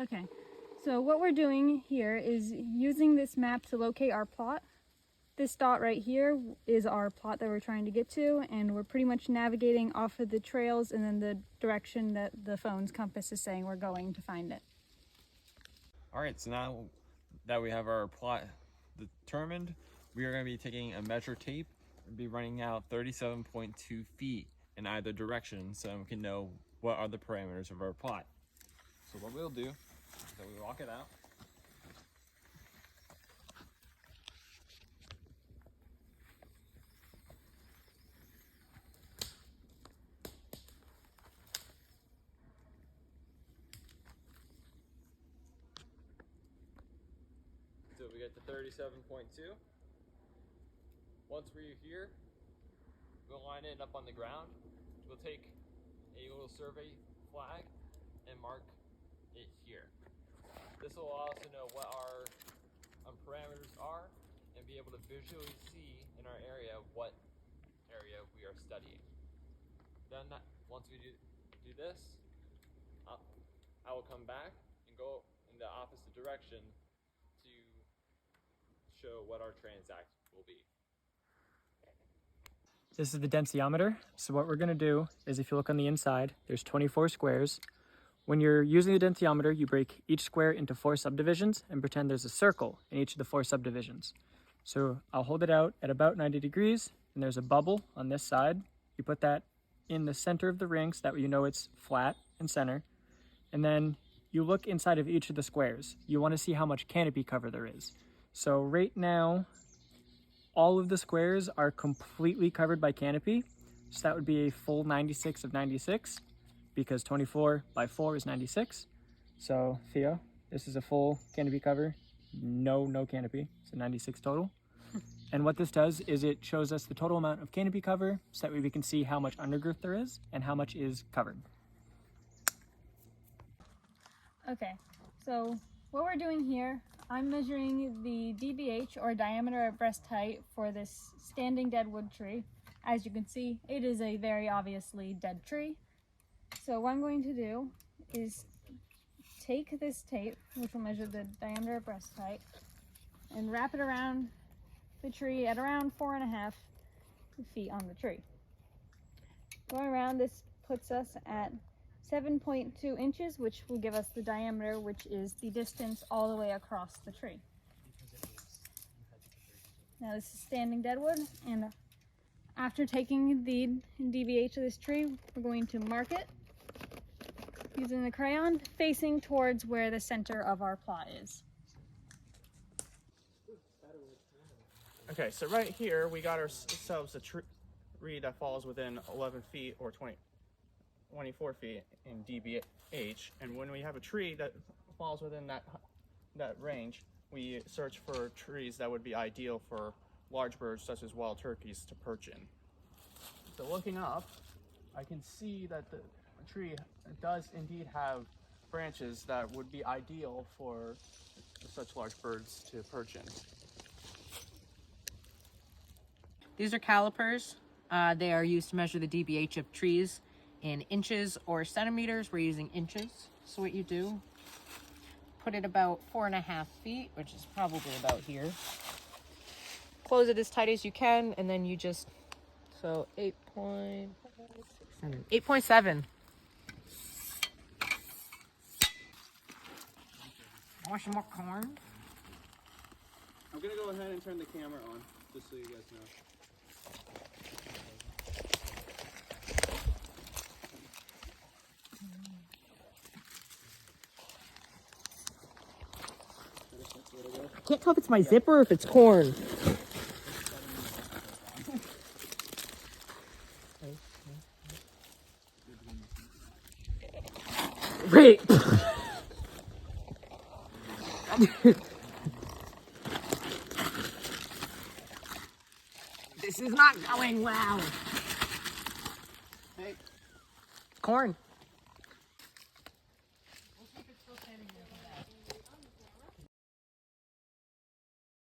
Okay, so what we're doing here is using this map to locate our plot. This dot right here is our plot that we're trying to get to, and we're pretty much navigating off of the trails and then the direction that the phone's compass is saying we're going to find it. All right, so now that we have our plot determined, we are going to be taking a measure tape and be running out 37.2 feet in either direction so we can know what are the parameters of our plot. So what we'll do is that we walk it out. So we get to 37.2. Once we're here, we'll line it up on the ground. We'll take a little survey flag and mark it here. This will allow us to know what our parameters are and be able to visually see in our area what area we are studying. Then once we do this, I will come back and go in the opposite direction to show what our transact will be. This is the densiometer. So what we're going to do is, if you look on the inside, there's 24 squares. When you're using the densiometer, you break each square into 4 subdivisions and pretend there's a circle in each of the 4 subdivisions. So I'll hold it out at about 90 degrees, and there's a bubble on this side. You put that in the center of the ring so that way you know it's flat and center. And then you look inside of each of the squares. You want to see how much canopy cover there is. So right now, all of the squares are completely covered by canopy. So that would be a full 96 of 96, because 24 by 4 is 96. So Theo, this is a full canopy cover. No canopy, so 96 total. And what this does is it shows us the total amount of canopy cover so that way we can see how much undergrowth there is and how much is covered. Okay, so what we're doing here, I'm measuring the DBH, or diameter at breast height, for this standing deadwood tree. As you can see, it is a very obviously dead tree. So what I'm going to do is take this tape, which will measure the diameter at breast height, and wrap it around the tree at around 4.5 feet on the tree. Going around, this puts us at 7.2 inches, which will give us the diameter, which is the distance all the way across the tree. Now this is standing deadwood, and after taking the DBH of this tree, we're going to mark it using the crayon, facing towards where the center of our plot is. Okay, so right here we got ourselves a tree that falls within 11 feet or 24 feet in DBH, and when we have a tree that falls within that range, we search for trees that would be ideal for large birds such as wild turkeys to perch in. So looking up, I can see that the tree does indeed have branches that would be ideal for such large birds to perch in. These are calipers. They are used to measure the DBH of trees in inches or centimeters. We're using inches. So what you do, put it about 4.5 feet, which is probably about here. Close it as tight as you can, and then you just, so 8.7. Want some more corn? I'm gonna go ahead and turn the camera on, just so you guys know. I can't tell if it's my zipper or if it's corn. Wait. This is not going well. Hey. Corn.